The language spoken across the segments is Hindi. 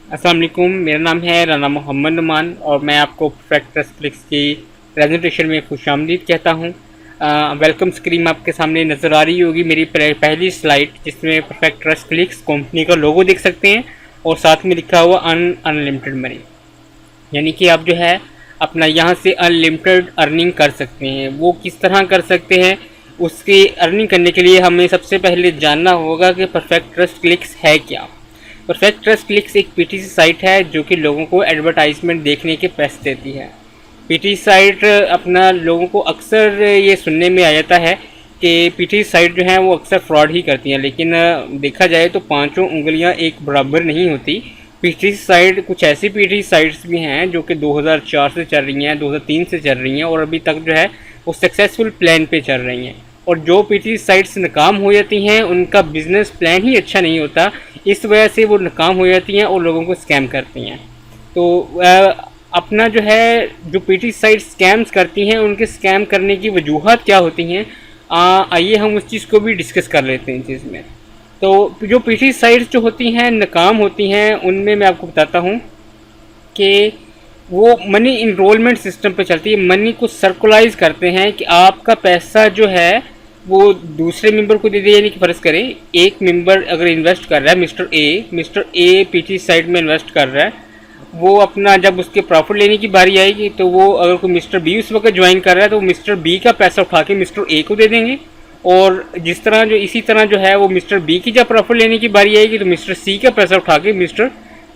अस्सलाम वालेकुम। मेरा नाम है राना मोहम्मद नुमान और मैं आपको परफेक्ट ट्रस्ट क्लिक्स की प्रेजेंटेशन में खुशामदीद कहता हूँ। वेलकम स्क्रीन आपके सामने नज़र आ रही होगी मेरी पहली स्लाइड, जिसमें परफेक्ट ट्रस्ट क्लिक्स कंपनी का लोगो देख सकते हैं और साथ में लिखा हुआ अनलिमिटेड मनी, यानी कि आप जो है अपना यहाँ से अनलिमिटेड अर्निंग कर सकते हैं। वो किस तरह कर सकते हैं, उसकी अर्निंग करने के लिए हमें सबसे पहले जानना होगा कि परफेक्ट ट्रस्ट क्लिक्स है क्या। परफेक्ट ट्रस्ट क्लिक्स एक पीटीसी साइट है जो कि लोगों को एडवर्टाइजमेंट देखने के पैसे देती है। पीटीसी साइट अपना लोगों को अक्सर ये सुनने में आ जाता है कि पीटीसी साइट जो है वो अक्सर फ्रॉड ही करती हैं, लेकिन देखा जाए तो पांचों उंगलियां एक बराबर नहीं होती। पीटीसी साइट, कुछ ऐसी पीटीसी साइट्स भी हैं जो कि 2004 से चल रही हैं, 2003 से चल रही हैं और अभी तक जो है वो सक्सेसफुल प्लान पे चल रही हैं। और जो पीटीसी साइट्स नाकाम हो जाती हैं उनका बिजनेस प्लान ही अच्छा नहीं होता, इस वजह से वो नाकाम हो जाती हैं और लोगों को स्कैम करती हैं। तो अपना जो है जो पीटीसी साइट स्कैम्स करती हैं उनके स्कैम करने की वजूहत क्या होती हैं, आइए हम उस चीज़ को भी डिस्कस कर लेते हैं चीज़ में। तो जो पीटीसी साइट्स जो होती हैं नाकाम होती हैं, उनमें मैं आपको बताता हूँ कि वो मनी इनरोलमेंट सिस्टम पे चलती है। मनी को सर्कुलाइज करते हैं कि आपका पैसा जो है वो दूसरे मेंबर को दे दिया, यानी कि फ़र्ज़ करें एक मेंबर अगर इन्वेस्ट कर रहा है, मिस्टर ए पीटी साइड में इन्वेस्ट कर रहा है, वो अपना जब उसके प्रॉफिट लेने की बारी आएगी तो वो अगर कोई मिस्टर बी उस वक्त ज्वाइन कर रहा है तो मिस्टर बी का पैसा उठा के मिस्टर ए को दे देंगे। और जिस तरह जो इसी तरह जो है वो मिस्टर बी की जब प्रॉफिट लेने की बारी आएगी तो मिस्टर सी का पैसा उठा के मिस्टर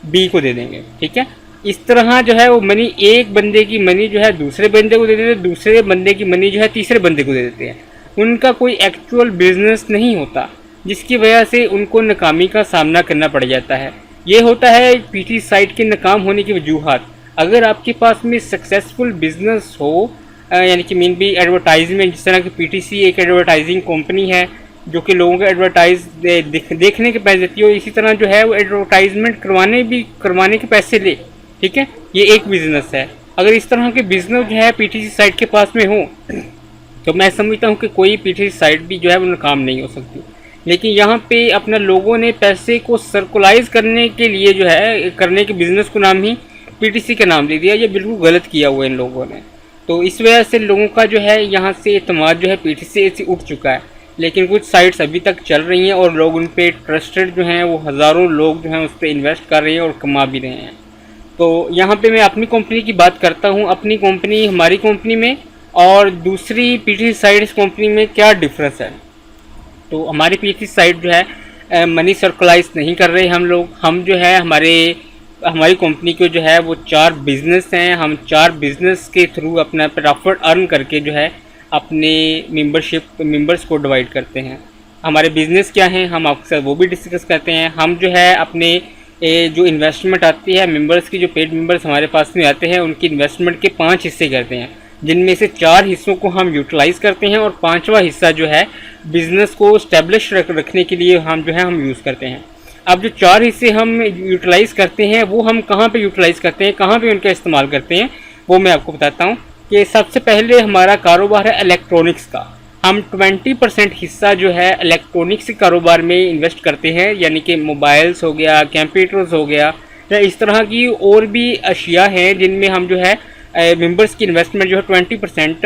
बी को दे देंगे। ठीक है, इस तरह जो है वो मनी, एक बंदे की मनी जो है दूसरे बंदे को दे देते हैं, दूसरे बंदे की मनी जो है तीसरे बंदे को दे देते हैं। उनका कोई एक्चुअल बिजनेस नहीं होता, जिसकी वजह से उनको नाकामी का सामना करना पड़ जाता है। ये होता है पीटी साइट के नाकाम होने की वजूहत। अगर आपके पास में सक्सेसफुल बिजनेस हो, यानी कि मीन भी एडवर्टाइजमेंट, जिस तरह की पीटीसी एक एडवर्टाइजिंग कंपनी है जो कि लोगों को एडवर्टाइज देखने के पैसे देती है, इसी तरह जो है वो एडवर्टाइजमेंट करवाने के पैसे ले। ठीक है, ये एक बिजनेस है। अगर इस तरह के बिजनेस जो है पीटीसी साइट के पास में हो तो मैं समझता हूँ कि कोई पीटीसी साइट भी जो है वो नाकाम नहीं हो सकती। लेकिन यहाँ पे अपना लोगों ने पैसे को सर्कुलाइज करने के लिए जो है करने के बिजनेस को नाम ही पीटीसी का नाम दे दिया। ये बिल्कुल गलत किया हुआ है इन लोगों ने। तो इस वजह से लोगों का जो है यहाँ से एतमाद जो है पीटीसी से उठ चुका है। लेकिन कुछ साइट्स अभी तक चल रही हैं और लोग उन पर ट्रस्टेड जो हैं, वो हज़ारों लोग जो हैं उस पर इन्वेस्ट कर रहे हैं और कमा भी रहे हैं। तो यहाँ पे मैं अपनी कंपनी की बात करता हूँ। अपनी कंपनी, हमारी कंपनी में और दूसरी पीटीसी साइट्स कंपनी में क्या डिफरेंस है। तो हमारी पीटीसी साइट जो है मनी सर्कुलाइज नहीं कर रहे हम लोग। हम जो है हमारी कंपनी को जो है वो 4 बिज़नेस हैं। हम 4 बिज़नेस के थ्रू अपना प्रॉफिट अर्न करके जो है अपने मेंबर्स को डिवाइड करते हैं। हमारे बिज़नेस क्या हैं हम अक्सर वो भी डिस्कस करते हैं। हम जो है अपने जो इन्वेस्टमेंट आती है मेंबर्स की, जो पेड मेंबर्स हमारे पास में आते हैं, उनकी इन्वेस्टमेंट के 5 हिस्से करते हैं, जिनमें से 4 हिस्सों को हम यूटिलाइज़ करते हैं और 5वां हिस्सा जो है बिज़नेस को स्टैब्लिश रखने के लिए हम यूज़ करते हैं। अब जो 4 हिस्से हम यूटिलाइज़ करते हैं वो हम कहाँ पे यूटिलाइज़ करते हैं, कहाँ पे उनका इस्तेमाल करते हैं, वो मैं आपको बताता हूँ। कि सबसे पहले हमारा कारोबार है इलेक्ट्रॉनिक्स का। हम 20% हिस्सा जो है इलेक्ट्रॉनिक्स के कारोबार में इन्वेस्ट करते हैं, यानी कि मोबाइल्स हो गया, कंप्यूटर्स हो गया, या इस तरह की और भी अशिया हैं जिनमें हम जो है मेंबर्स की इन्वेस्टमेंट जो है 20%,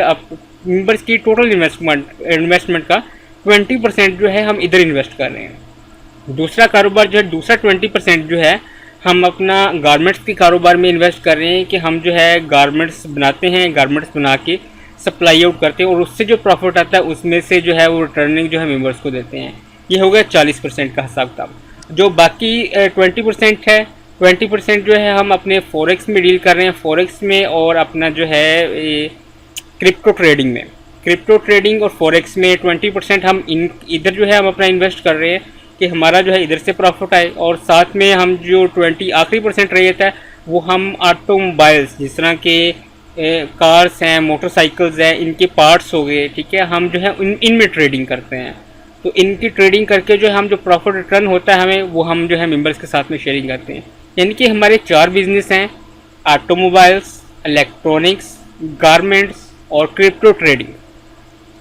मेंबर्स की टोटल इन्वेस्टमेंट का 20% जो है हम इधर इन्वेस्ट कर रहे हैं। दूसरा कारोबार जो है, दूसरा 20% जो है हम अपना गारमेंट्स के कारोबार में इन्वेस्ट कर रहे हैं कि हम जो है गारमेंट्स बनाते हैं, गारमेंट्स बना के सप्लाई आउट करते हैं और उससे जो प्रॉफिट आता है उसमें से जो है वो रिटर्निंग जो है मेंबर्स को देते हैं। ये हो गया 40% का हिसाब किताब। जो बाकी 20% है, 20% जो है हम अपने फॉरेक्स में डील कर रहे हैं, फॉरेक्स में और अपना जो है क्रिप्टो ट्रेडिंग में। क्रिप्टो ट्रेडिंग और फॉरेक्स में 20% हम इधर जो है हम अपना इन्वेस्ट कर रहे हैं कि हमारा जो है इधर से प्रॉफिट आए, और साथ में हम जो 20 आखिरी % रह जाता है वो हम ऑटोमोबाइल्स, जिस तरह के कार्स हैं, मोटरसाइकिल्स हैं, इनके पार्ट्स हो गए, ठीक है, हम जो है इनमें ट्रेडिंग करते हैं। तो इनकी ट्रेडिंग करके जो हम जो प्रॉफिट रिटर्न होता है हमें, वो हम जो है मेंबर्स के साथ में शेयरिंग करते हैं। यानी कि हमारे 4 बिजनेस हैं, ऑटोमोबाइल्स, इलेक्ट्रॉनिक्स, गारमेंट्स और क्रिप्टो ट्रेडिंग।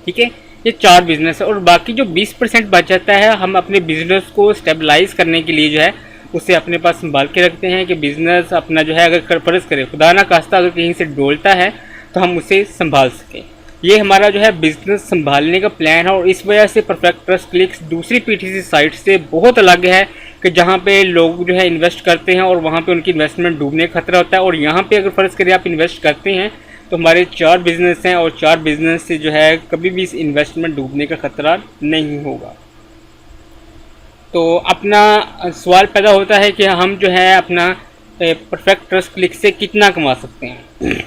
ठीक है, ये 4 बिजनेस है और बाकी जो 20% बच जाता है हम अपने बिजनेस को स्टेबलाइज करने के लिए जो है उसे अपने पास संभाल के रखते हैं कि बिज़नेस अपना जो है अगर फ़र्ज़ करें खुदा ना खास्ता अगर कहीं से डोलता है तो हम उसे संभाल सकें। ये हमारा जो है बिज़नेस संभालने का प्लान है और इस वजह से परफेक्ट ट्रस्ट क्लिक्स दूसरी पीटीसी साइट से बहुत अलग है कि जहाँ पे लोग जो है इन्वेस्ट करते हैं और वहाँ पे उनकी इन्वेस्टमेंट डूबने का खतरा होता है। और यहाँ पे अगर फ़र्ज़ करें आप इन्वेस्ट करते हैं तो हमारे 4 बिज़नेस हैं और 4 बिज़नेस से जो है कभी भी इस इन्वेस्टमेंट डूबने का खतरा नहीं होगा। तो अपना सवाल पैदा होता है कि हम जो है अपना परफेक्ट ट्रस्ट क्लिक से कितना कमा सकते हैं।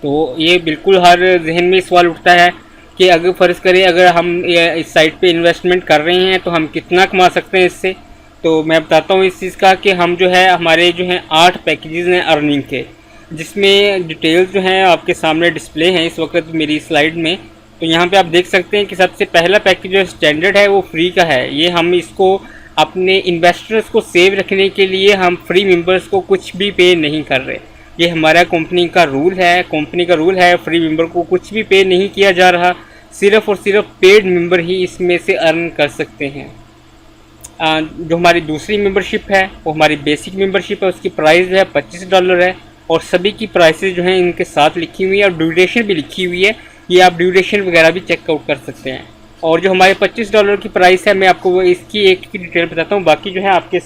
तो ये बिल्कुल हर जहन में सवाल उठता है कि अगर फ़र्ज़ करें अगर हम इस साइट पे इन्वेस्टमेंट कर रहे हैं तो हम कितना कमा सकते हैं इससे। तो मैं बताता हूँ इस चीज़ का कि हम जो है हमारे जो हैं 8 पैकेजेस हैं अर्निंग के, जिसमें डिटेल्स जो हैं आपके सामने डिस्प्ले हैं इस वक्त मेरी स्लाइड में। तो यहाँ पे आप देख सकते हैं कि सबसे पहला पैकेज जो स्टैंडर्ड है वो फ्री का है। ये हम इसको अपने इन्वेस्टर्स को सेव रखने के लिए हम फ्री मेंबर्स को कुछ भी पे नहीं कर रहे। ये हमारा कंपनी का रूल है, फ्री मेंबर को कुछ भी पे नहीं किया जा रहा, सिर्फ़ और सिर्फ पेड मेंबर ही इसमें से अर्न कर सकते हैं। जो हमारी दूसरी मेंबरशिप है वो हमारी बेसिक मेंबरशिप है, उसकी प्राइस जो है $25 है और सभी की प्राइसेस जो हैं इनके साथ लिखी हुई है और ड्यूरेशन भी लिखी हुई है। ये आप ड्यूरेशन वगैरह भी चेकआउट कर सकते हैं। और जो हमारे $25 की प्राइस है मैं आपको वो इसकी एक की डिटेल बताता हूँ, बाकी जो है आपके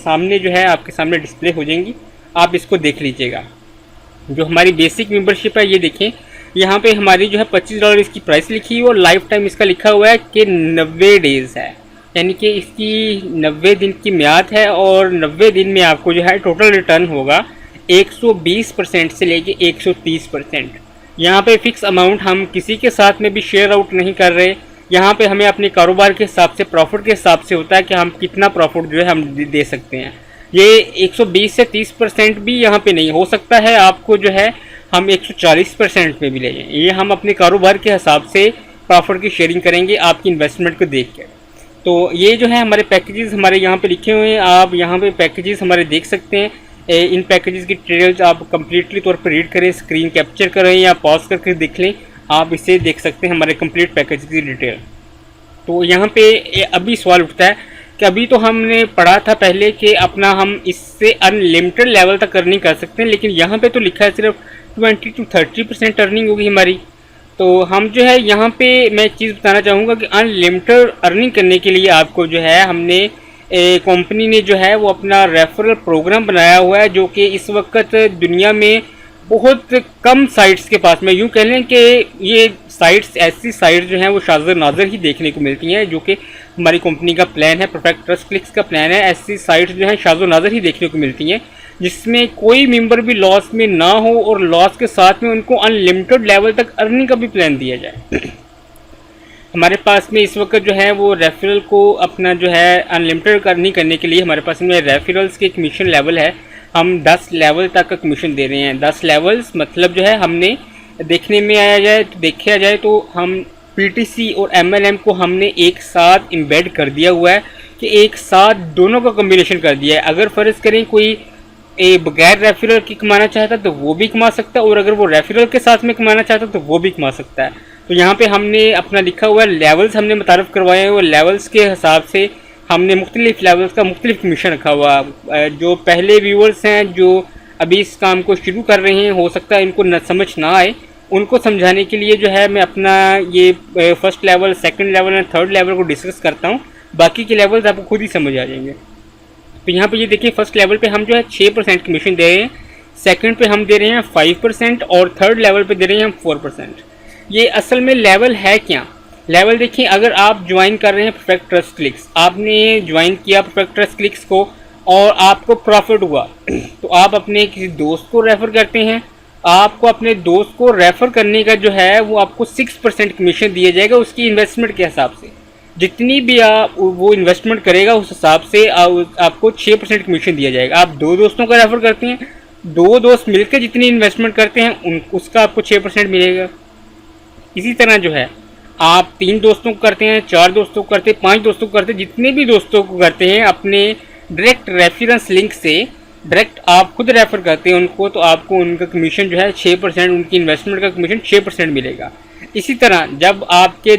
सामने डिस्प्ले हो जाएंगी, आप इसको देख लीजिएगा। जो हमारी बेसिक मेंबरशिप है ये देखें, यहाँ पे हमारी जो है $25 इसकी प्राइस लिखी है और लाइफ टाइम इसका लिखा हुआ है कि 90 डेज़ है, यानी कि इसकी 90 दिन की म्याद है और 90 दिन में आपको जो है टोटल रिटर्न होगा 120% से लेके 130%। यहाँ पे फिक्स अमाउंट हम किसी के साथ में भी शेयर आउट नहीं कर रहे। यहाँ पे हमें अपने कारोबार के हिसाब से, प्रॉफिट के हिसाब से होता है कि हम कितना प्रॉफिट जो है हम दे सकते हैं। ये 120 से 30% भी यहाँ पे नहीं हो सकता है, आपको जो है हम 140% पे भी ले जाएं। ये हम अपने कारोबार के हिसाब से प्रॉफिट की शेयरिंग करेंगे आपकी इन्वेस्टमेंट को देख के। तो ये जो है हमारे पैकेजेस हमारे यहाँ पे लिखे हुए हैं, आप यहाँ पे पैकेजेस हमारे देख सकते हैं। इन पैकेजेस की डिटेल्स आप कम्प्लीटली तौर पर रीड करें, स्क्रीन कैप्चर करें या पॉज करके देख लें, आप इसे देख सकते हैं हमारे कंप्लीट पैकेज की डिटेल। तो यहाँ पे अभी सवाल उठता है कि अभी तो हमने पढ़ा था पहले कि अपना हम इससे अनलिमिटेड लेवल तक अर्निंग कर सकते हैं, लेकिन यहाँ पे तो लिखा है सिर्फ 20 to 30% अर्निंग होगी हमारी। तो हम जो है यहाँ पे मैं एक चीज़ बताना चाहूँगा कि अनलिमिटेड अर्निंग करने के लिए आपको जो है हमने कंपनी ने जो है वो अपना रेफरल प्रोग्राम बनाया हुआ है, जो कि इस वक्त दुनिया में बहुत कम साइट्स के पास में, यूँ कह लें कि ये साइट्स ऐसी साइट्स जो हैं वो शाज़र नाज़र ही देखने को मिलती हैं, जो कि हमारी कंपनी का प्लान है, परफेक्ट ट्रस्ट क्लिक्स का प्लान है। ऐसी साइट्स जो हैं शाज़र नाज़र ही देखने को मिलती हैं जिसमें कोई मेंबर भी लॉस में ना हो और लॉस के साथ में उनको अनलिमिटेड लेवल तक अर्निंग का भी प्लान दिया जाए। हमारे पास में इस वक्त जो है वो रेफरल को अपना जो है अनलिमिटेड अर्निंग करने के लिए हमारे पास में रेफरल्स के कमीशन लेवल है, हम 10 लेवल तक का कमीशन दे रहे हैं। 10 लेवल्स मतलब जो है हमने देखा जाए तो हम पीटीसी और एमएलएम को हमने एक साथ एम्बेड कर दिया हुआ है कि एक साथ दोनों का कम्बिनेशन कर दिया है। अगर फ़र्ज़ करें कोई बगैर रेफरल की कमाना चाहता तो वो भी कमा सकता है और अगर वो रेफरल के साथ में कमाना चाहता तो वो भी कमा सकता है। तो यहाँ पे हमने अपना लिखा हुआ है, लेवल्स हमने मुतारफ़ करवाए हैं और लेवल्स के हिसाब से हमने मुख्तलिफ लेवल्स का मुख्तलिफ कमीशन रखा हुआ। जो पहले व्यूअर्स हैं जो अभी इस काम को शुरू कर रहे हैं, हो सकता है इनको समझ ना आए, उनको समझाने के लिए जो है मैं अपना ये फर्स्ट लेवल, सेकंड लेवल और थर्ड लेवल को डिस्कस करता हूँ, बाकी के लेवल्स आपको खुद ही समझ आ जाएंगे। तो यहाँ पे ये देखिए, फर्स्ट लेवल पे हम जो है 6% कमीशन दे रहे हैं, सेकंड पे हम दे रहे हैं 5% और थर्ड लेवल पे दे रहे हैं हम 4%। ये असल में लेवल है क्या? लेवल देखिए, अगर आप ज्वाइन कर रहे हैं परफेक्ट ट्रस्ट क्लिक्स, आपने ज्वाइन किया परफेक्ट ट्रस्ट क्लिक्स को और आपको प्रॉफिट हुआ तो आप अपने किसी दोस्त को रेफ़र करते हैं, आपको अपने दोस्त को रेफ़र करने का जो है वो आपको 6% कमीशन दिया जाएगा उसकी इन्वेस्टमेंट के हिसाब से। जितनी भी आप वो इन्वेस्टमेंट करेगा उस हिसाब से आपको 6% कमीशन दिया जाएगा। आप 2 दोस्तों को रेफ़र करते हैं, 2 दोस्त मिलकर जितनी इन्वेस्टमेंट करते हैं उसका आपको 6% मिलेगा। इसी तरह जो है आप 3 दोस्तों को करते हैं, 4 दोस्तों को करते हैं, 5 दोस्तों को करते हैं, जितने भी दोस्तों को करते हैं अपने डायरेक्ट रेफरेंस लिंक से डायरेक्ट आप खुद रेफ़र करते हैं उनको, तो आपको उनका कमीशन जो है 6%, उनकी इन्वेस्टमेंट का कमीशन 6% मिलेगा। इसी तरह जब आपके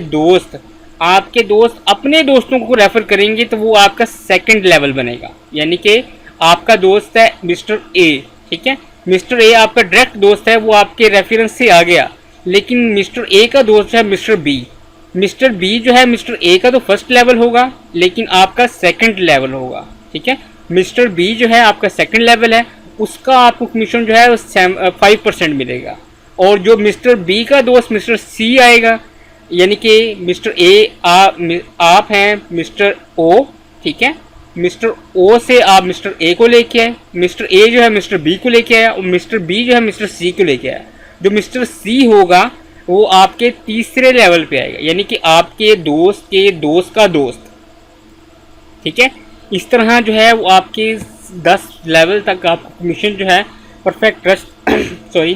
दोस्त अपने दोस्तों को रेफ़र करेंगे तो वो आपका सेकंड लेवल बनेगा, यानी कि आपका दोस्त है मिस्टर ए, ठीक है, मिस्टर ए आपका डायरेक्ट दोस्त है, वो आपके रेफरेंस से आ गया, लेकिन मिस्टर ए का दोस्त है मिस्टर बी। मिस्टर बी जो है मिस्टर ए का तो फर्स्ट लेवल होगा, लेकिन आपका सेकंड लेवल होगा, ठीक है। मिस्टर बी जो है आपका सेकंड लेवल है, उसका आपको कमीशन जो है 5% मिलेगा। और जो मिस्टर बी का दोस्त मिस्टर सी आएगा, यानी कि मिस्टर ए आप हैं मिस्टर ओ, ठीक है, मिस्टर ओ से आप मिस्टर ए को लेके आए, मिस्टर ए जो है मिस्टर बी को लेके आया, और मिस्टर बी जो है मिस्टर सी को लेके आया। जो मिस्टर सी होगा वो आपके तीसरे लेवल पे आएगा, यानी कि आपके दोस्त के दोस्त का दोस्त, ठीक है। इस तरह जो है वो आपके 10 लेवल तक आपको कमीशन जो है perfect trust sorry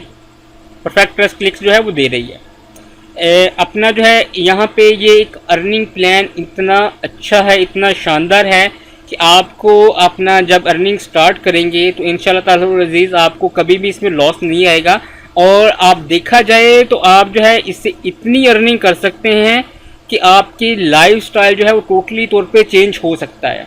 perfect trust clicks जो है वो दे रही है। अपना जो है यहाँ पे ये एक अर्निंग प्लान इतना अच्छा है, इतना शानदार है कि आपको अपना जब अर्निंग स्टार्ट करेंगे तो इंशाल्लाह ताला अज़ीज़ आपको कभी भी इसमें लॉस नहीं आएगा। और आप देखा जाए तो आप जो है इससे इतनी अर्निंग कर सकते हैं कि आपकी लाइफस्टाइल जो है वो टोटली तौर पे चेंज हो सकता है,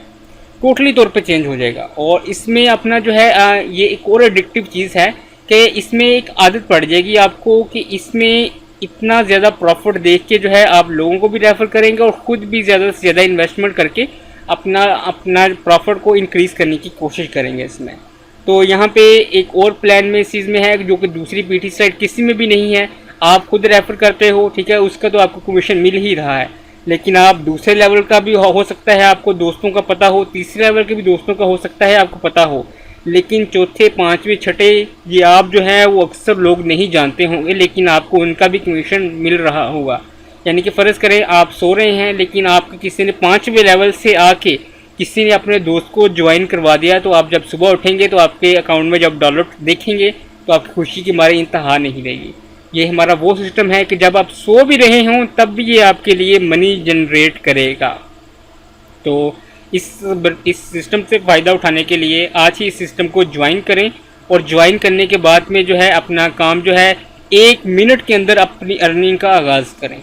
टोटली तौर पे चेंज हो जाएगा। और इसमें अपना जो है ये एक और एडिक्टिव चीज़ है कि इसमें एक आदत पड़ जाएगी आपको कि इसमें इतना ज़्यादा प्रॉफिट देख के जो है आप लोगों को भी रेफ़र करेंगे और ख़ुद भी ज़्यादा से ज़्यादा इन्वेस्टमेंट करके अपना प्रॉफिट को इंक्रीज़ करने की कोशिश करेंगे इसमें। तो यहाँ पे एक और प्लान में इस चीज़ में है जो कि दूसरी पीटी साइड किसी में भी नहीं है, आप खुद रेफ़र करते हो, ठीक है, उसका तो आपको कमीशन मिल ही रहा है। लेकिन आप दूसरे लेवल का भी हो सकता है आपको दोस्तों का पता हो, तीसरे लेवल के भी दोस्तों का हो सकता है आपको पता हो, लेकिन चौथे पाँचवें छठे ये आप जो है वो अक्सर लोग नहीं जानते होंगे, लेकिन आपको उनका भी कमीशन मिल रहा होगा। यानी कि फ़र्ज़ करें आप सो रहे हैं, लेकिन आपके किसी ने 5वें लेवल से आके किसी ने अपने दोस्त को ज्वाइन करवा दिया, तो आप जब सुबह उठेंगे तो आपके अकाउंट में जब डॉलर देखेंगे तो आपकी खुशी की मारे इंतहा नहीं रहेगी। ये हमारा वो सिस्टम है कि जब आप सो भी रहे हों तब भी ये आपके लिए मनी जनरेट करेगा। तो इस सिस्टम से फ़ायदा उठाने के लिए आज ही इस सिस्टम को ज्वाइन करें, और ज्वाइन करने के बाद में जो है अपना काम जो है 1 मिनट के अंदर अपनी अर्निंग का आगाज़ करें।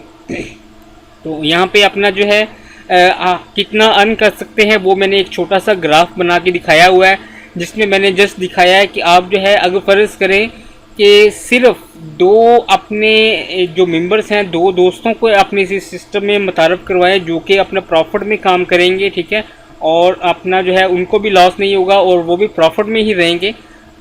तो यहाँ पे अपना जो है कितना अर्न कर सकते हैं वो मैंने एक छोटा सा ग्राफ बना के दिखाया हुआ है, जिसमें मैंने जस्ट दिखाया है कि आप जो है अगर फ़र्ज़ करें कि सिर्फ 2 अपने जो मेंबर्स हैं 2 दोस्तों को अपने इस सिस्टम में मुतारफ़ करवाएं जो कि अपना प्रॉफिट में काम करेंगे, ठीक है, और अपना जो है उनको भी लॉस नहीं होगा और वो भी प्रॉफिट में ही रहेंगे।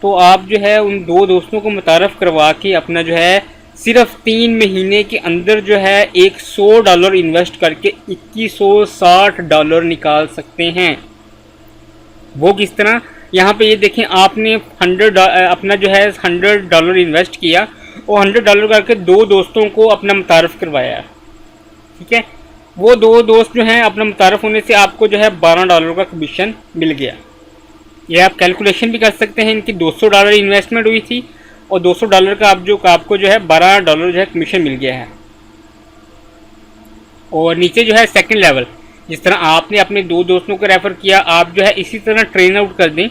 तो आप जो है उन 2 दोस्तों को मुतारफ़ करवा के अपना जो है सिर्फ 3 महीने के अंदर जो है $100 इन्वेस्ट करके $2160 निकाल सकते हैं। वो किस तरह, यहाँ पे ये देखें, आपने अपना जो है $100 इन्वेस्ट किया और $100 करके 2 दोस्तों को अपना मुतारफ़ करवाया, ठीक है। वो 2 दोस्त जो हैं अपना मुतारफ़ होने से आपको जो है $12 का कमीशन मिल गया। ये आप कैलकुलेशन भी कर सकते हैं, इनकी $200 इन्वेस्टमेंट हुई थी और $200 का आपको जो है $12 जो है कमीशन मिल गया है। और नीचे जो है सेकंड लेवल, जिस तरह आपने अपने 2 दोस्तों को रेफ़र किया, आप जो है इसी तरह ट्रेन आउट कर दें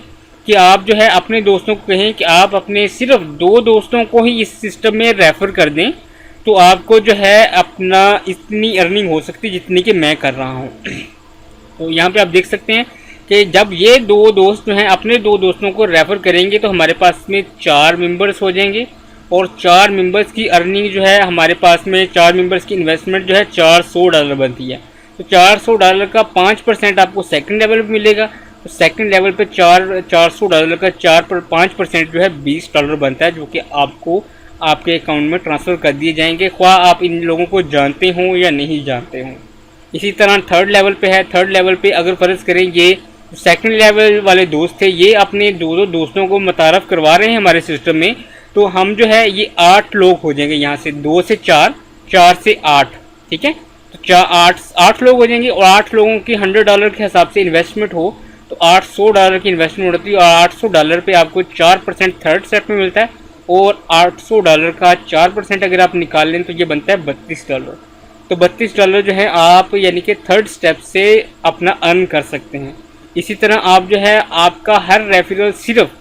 कि आप जो है अपने दोस्तों को कहें कि आप अपने सिर्फ 2 दोस्तों को ही इस सिस्टम में रेफ़र कर दें, तो आपको जो है अपना इतनी अर्निंग हो सकती है जितनी कि मैं कर रहा हूँ। तो यहाँ पे आप देख सकते हैं कि जब ये 2 दोस्त जो हैं अपने 2 दोस्तों को रेफ़र करेंगे तो हमारे पास में 4 मेंबर्स हो जाएंगे, और 4 मेंबर्स की अर्निंग जो है हमारे पास में 4 मेंबर्स की इन्वेस्टमेंट जो है $400 बनती है। तो $400 का 5% आपको सेकंड लेवल पे मिलेगा। तो सेकंड लेवल पे $400 का 5% जो है $20 बनता है, जो कि आपको आपके अकाउंट में ट्रांसफ़र कर दिए जाएंगे, ख्वाह आप इन लोगों को जानते हों या नहीं जानते हों। इसी तरह थर्ड लेवल पे है। थर्ड लेवल पे अगर फ़र्ज़ करें ये सेकंड लेवल वाले दोस्त थे, ये अपने 2 दोस्तों को मुतारफ़ करवा रहे हैं हमारे सिस्टम में, तो हम जो है ये 8 लोग हो जाएंगे, यहाँ से 2 से 4, 4 से 8, ठीक है। तो 8 लोग हो जाएंगे, और 8 लोगों की $100 के हिसाब से इन्वेस्टमेंट हो तो $800 की इन्वेस्टमेंट होती है, और $800 पे आपको 4% थर्ड स्टेप में मिलता है, और $800 का 4% अगर आप निकाल लें तो ये बनता है $32। तो $32 जो है आप यानी कि थर्ड स्टेप से अपना अर्न कर सकते हैं। इसी तरह आप जो है आपका हर रेफरल सिर्फ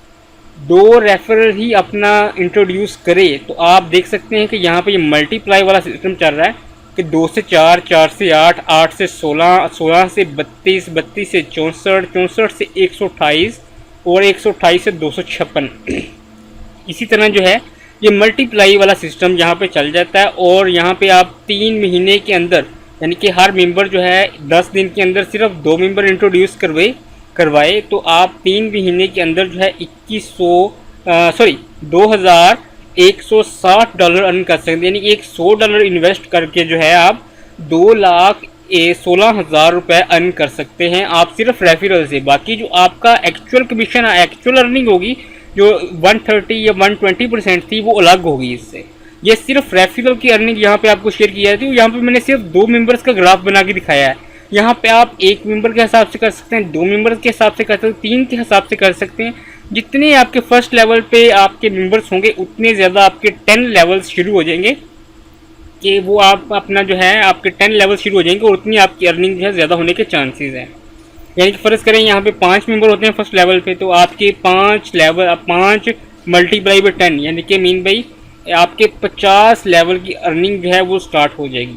2 रेफरल ही अपना इंट्रोड्यूस करे, तो आप देख सकते हैं कि यहाँ पे ये मल्टीप्लाई वाला सिस्टम चल रहा है कि 2 से 4, 4 से 8, 8 से 16, 16 से 32, 32 से 64, 64 से 128, और 128 से 256। इसी तरह जो है ये मल्टीप्लाई वाला सिस्टम यहाँ पे चल जाता है, और यहाँ पे आप 3 महीने के अंदर यानी कि हर मेंबर जो है 10 दिन के अंदर सिर्फ 2 मेंबर इंट्रोड्यूस करवाए तो आप 3 महीने के अंदर जो है 2160 डॉलर अर्न कर सकते हैं। यानी कि $100 इन्वेस्ट करके जो है आप 2,16,000 रुपये अर्न कर सकते हैं आप सिर्फ रेफरल से। बाकी जो आपका एक्चुअल कमीशन एक्चुअल अर्निंग होगी जो 130 या 120% थी वो अलग होगी इससे। ये सिर्फ रेफरल की अर्निंग यहाँ पे आपको शेयर की जाती है। यहाँ पे मैंने सिर्फ 2 मेंबर्स का ग्राफ बना के दिखाया है। यहाँ पे आप 1 मेंबर के हिसाब से कर सकते हैं, 2 मेंबर्स के हिसाब से कर सकते हैं, 3 के हिसाब से कर सकते हैं। जितने आपके फर्स्ट लेवल पे आपके मेंबर्स होंगे उतने ज़्यादा आपके 10 लेवल्स शुरू हो जाएंगे कि वो आप अपना जो है आपके 10 लेवल शुरू हो जाएंगे और उतनी आपकी अर्निंग जो है ज़्यादा होने के चांसेस हैं। यानी कि फ़र्ज़ करें यहाँ पे 5 मेंबर होते हैं फर्स्ट लेवल पे, तो आपके 5 मल्टीप्लाई बाई 10 यानी कि मीन भाई आपके 50 लेवल की अर्निंग जो है वो स्टार्ट हो जाएगी।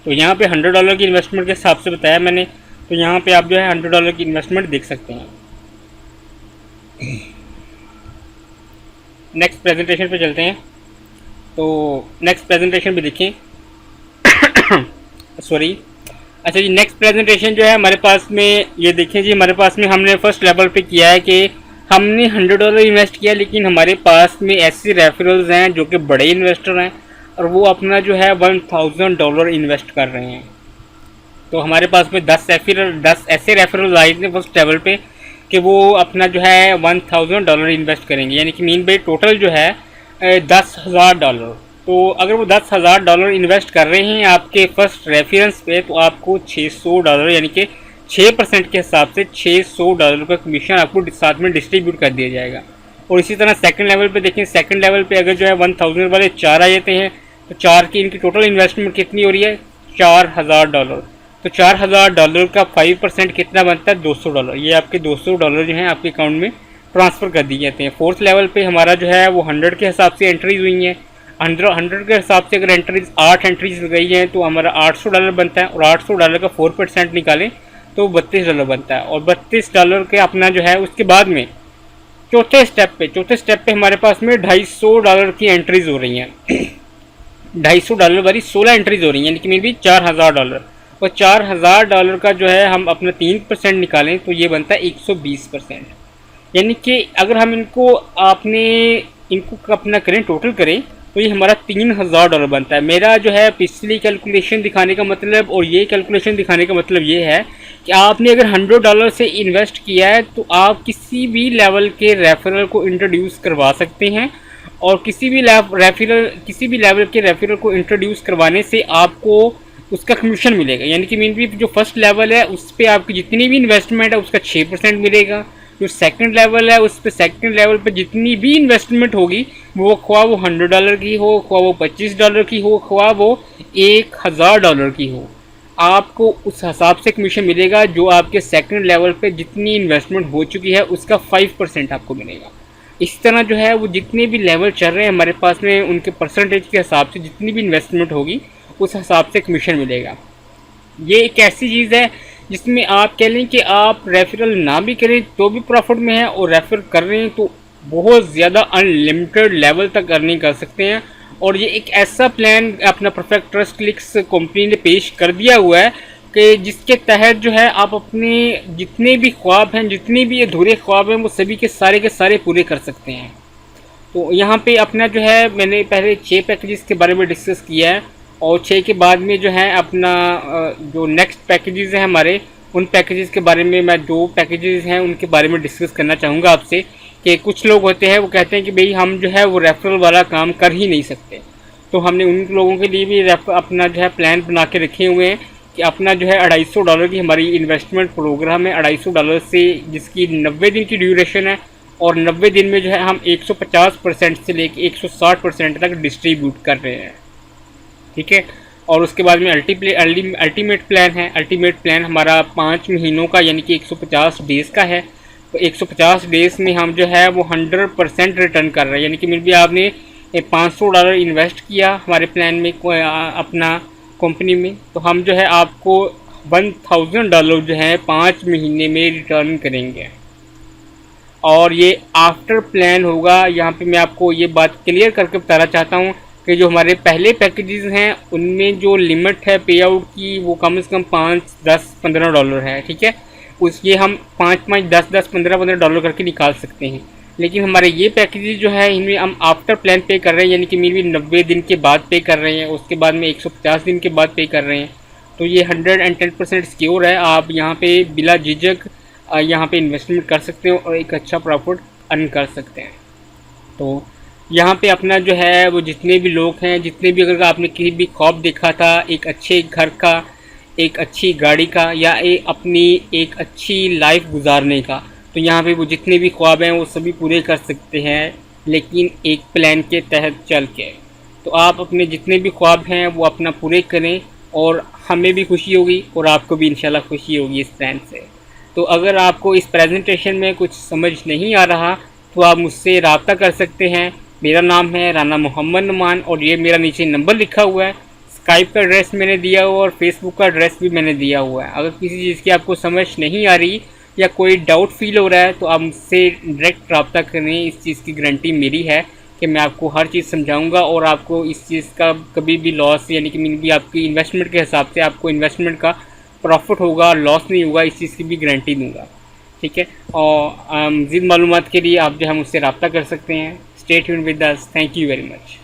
तो यहाँ पे $100 की इन्वेस्टमेंट के हिसाब से बताया मैंने, तो यहाँ पे आप जो है $100 की इन्वेस्टमेंट देख सकते हैं। नेक्स्ट प्रेजेंटेशन पे चलते हैं। तो नेक्स्ट प्रेजेंटेशन भी देखें सॉरी अच्छा जी, नेक्स्ट प्रेजेंटेशन जो है हमारे पास में ये देखें जी, हमारे पास में हमने फर्स्ट लेवल पे किया है कि हमने $100 इन्वेस्ट किया, लेकिन हमारे पास में ऐसे रेफरल्स हैं जो कि बड़े इन्वेस्टर हैं और वो अपना जो है $1,000 इन्वेस्ट कर रहे हैं। तो हमारे पास में 10 ऐसे रेफरल्स आए थे फर्स्ट लेवल पे कि वो अपना जो है $1,000 इन्वेस्ट करेंगे। यानी कि मीन भाई टोटल जो है $10,000। तो अगर वो $10,000 इन्वेस्ट कर रहे हैं आपके फर्स्ट रेफरेंस पे तो आपको $600 यानी कि 6% के हिसाब से $600 का कमीशन आपको साथ में डिस्ट्रीब्यूट कर दिया जाएगा। और इसी तरह सेकंड लेवल पे देखें, सेकंड लेवल पे अगर जो है 1000 वाले 4 आ जाते हैं तो 4 की इनकी टोटल इन्वेस्टमेंट कितनी हो रही है $4,000। तो $4,000 का 5% कितना बनता है $200। ये आपके $200 जो हैं आपके अकाउंट में ट्रांसफ़र कर दिए जाते हैं। फोर्थ लेवल पे हमारा जो है वो 100 के हिसाब से एंट्रीज हुई हैं। 100 के हिसाब से अगर एंट्रीज 8 एंट्रीज गई हैं तो हमारा $800 बनता है, और $800 का 4% निकालें तो $32 बनता है। और $32 के अपना जो है उसके बाद में चौथे स्टेप पे हमारे पास में $250 की एंट्रीज हो रही हैं। $250 वाली 16 एंट्रीज हो रही हैं, यानी कि मे भी $4,000। और $4,000 का जो है हम अपना 3% निकालें तो ये बनता है 120%। यानी कि अगर हम इनको अपना करें, टोटल करें तो ये हमारा $3,000 बनता है। मेरा जो है पिछली कैलकुलेशन दिखाने का मतलब और ये कैलकुलेशन दिखाने का मतलब ये है कि आपने अगर $100 से इन्वेस्ट किया है तो आप किसी भी लेवल के रेफरल को इंट्रोड्यूस करवा सकते हैं, और किसी भी लेवल के रेफरल को इंट्रोड्यूस करवाने से आपको उसका कमीशन मिलेगा। यानी कि मीन भी जो फर्स्ट लेवल है उस पर आपकी जितनी भी इन्वेस्टमेंट है उसका 6% मिलेगा। जो सेकंड लेवल है उस पर सेकंड लेवल पर जितनी भी इन्वेस्टमेंट होगी वो ख्वा वो $100 की हो, ख्वा वो $25 की हो, ख्वा वो $1,000 की हो, आपको उस हिसाब से कमीशन मिलेगा। जो आपके सेकंड लेवल पे जितनी इन्वेस्टमेंट हो चुकी है उसका 5% आपको मिलेगा। इस तरह जो है वो जितने भी लेवल चल रहे हैं हमारे पास में उनके परसेंटेज के हिसाब से जितनी भी इन्वेस्टमेंट होगी उस हिसाब से कमीशन मिलेगा। ये एक ऐसी चीज़ है जिसमें आप कह लें कि आप रेफरल ना भी करें तो भी प्रॉफिट में है, और रेफर कर रहे हैं तो बहुत ज़्यादा अनलिमिटेड लेवल तक अर्निंग कर सकते हैं। और ये एक ऐसा प्लान अपना परफेक्ट ट्रस्ट क्लिक्स कंपनी ने पेश कर दिया हुआ है कि जिसके तहत जो है आप अपने जितने भी ख्वाब हैं, जितने भी अधूरे ख्वाब हैं वो सभी के सारे पूरे कर सकते हैं। तो यहाँ पे अपना जो है मैंने पहले 6 पैकेजेस के बारे में डिस्कस किया है, और 6 के बाद में जो है अपना जो नेक्स्ट पैकेजेस हैं हमारे उन पैकेजेस के बारे में मैं 2 पैकेजेस हैं उनके बारे में डिस्कस करना चाहूँगा आपसे। कि कुछ लोग होते हैं वो कहते हैं कि भाई हम जो है वो रेफरल वाला काम कर ही नहीं सकते, तो हमने उन लोगों के लिए भी अपना जो है प्लान बना के रखे हुए हैं कि अपना जो है $250 की हमारी इन्वेस्टमेंट प्रोग्राम है। $250 से जिसकी 90 दिन की ड्यूरेशन है, और 90 दिन में जो है हम 150% से लेकर 160% तक डिस्ट्रीब्यूट कर रहे हैं। ठीक है। और उसके बाद में अल्टीमेट प्लान है। अल्टीमेट प्लान हमारा 5 महीनों का यानी कि 150 डेज़ का है। तो 150 डेज़ में हम जो है वो 100% रिटर्न कर रहे हैं। यानी कि मेरे भी आपने $500 इन्वेस्ट किया हमारे प्लान में अपना कंपनी में, तो हम जो है आपको $1,000 जो है 5 महीने में रिटर्न करेंगे। और ये आफ्टर प्लान होगा। यहाँ पे मैं आपको ये बात क्लियर करके बताना चाहता हूँ कि जो हमारे पहले पैकेजेस हैं उनमें जो लिमिट है पे आउट की वो कम से कम 5, 10, $15 है, ठीक है। उसके हम 5, 10, $15 करके निकाल सकते हैं। लेकिन हमारे ये पैकेजेस जो है इनमें हम आफ्टर प्लान पे कर रहे हैं, यानी कि मेरे 90 दिन के बाद पे कर रहे हैं, उसके बाद में 150 दिन के बाद पे कर रहे हैं। तो ये 110% सिक्योर है। आप यहाँ पे बिला झिझक यहाँ पे इन्वेस्टमेंट कर सकते हो और एक अच्छा प्रॉफिट अर्न कर सकते हैं। तो यहाँ पे अपना जो है वो जितने भी लोग हैं, जितने भी, अगर आपने कहीं भी ख्वाब देखा था एक अच्छे घर का, एक अच्छी गाड़ी का, या अपनी एक अच्छी लाइफ गुजारने का, तो यहाँ पे वो जितने भी ख्वाब हैं वो सभी पूरे कर सकते हैं, लेकिन एक प्लान के तहत चल के। तो आप अपने जितने भी ख्वाब हैं वो अपना पूरे करें और हमें भी खुशी होगी और आपको भी इंशाल्लाह खुशी होगी इस प्लान से। तो अगर आपको इस प्रेजेंटेशन में कुछ समझ नहीं आ रहा तो आप मुझसे रब्ता कर सकते हैं। मेरा नाम है राना मोहम्मद नुमान और ये मेरा नीचे नंबर लिखा हुआ है। स्काइप का एड्रेस मैंने दिया हुआ और फेसबुक का एड्रेस भी मैंने दिया हुआ है। अगर किसी चीज़ की आपको समझ नहीं आ रही या कोई डाउट फील हो रहा है तो आप मुझसे डायरेक्ट रब्ता करें। इस चीज़ की गारंटी मेरी है कि मैं आपको हर चीज़ समझाऊंगा और आपको इस चीज़ का कभी भी लॉस, यानी कि भी आपकी इन्वेस्टमेंट के हिसाब से आपको इन्वेस्टमेंट का प्रॉफिट होगा, लॉस नहीं होगा, इस चीज़ की भी गारंटी दूंगा, ठीक है। और मज़ीद मालूमात के लिए आप जो है मुझसे रब्ता कर सकते हैं। Stay tuned with us. Thank you very much.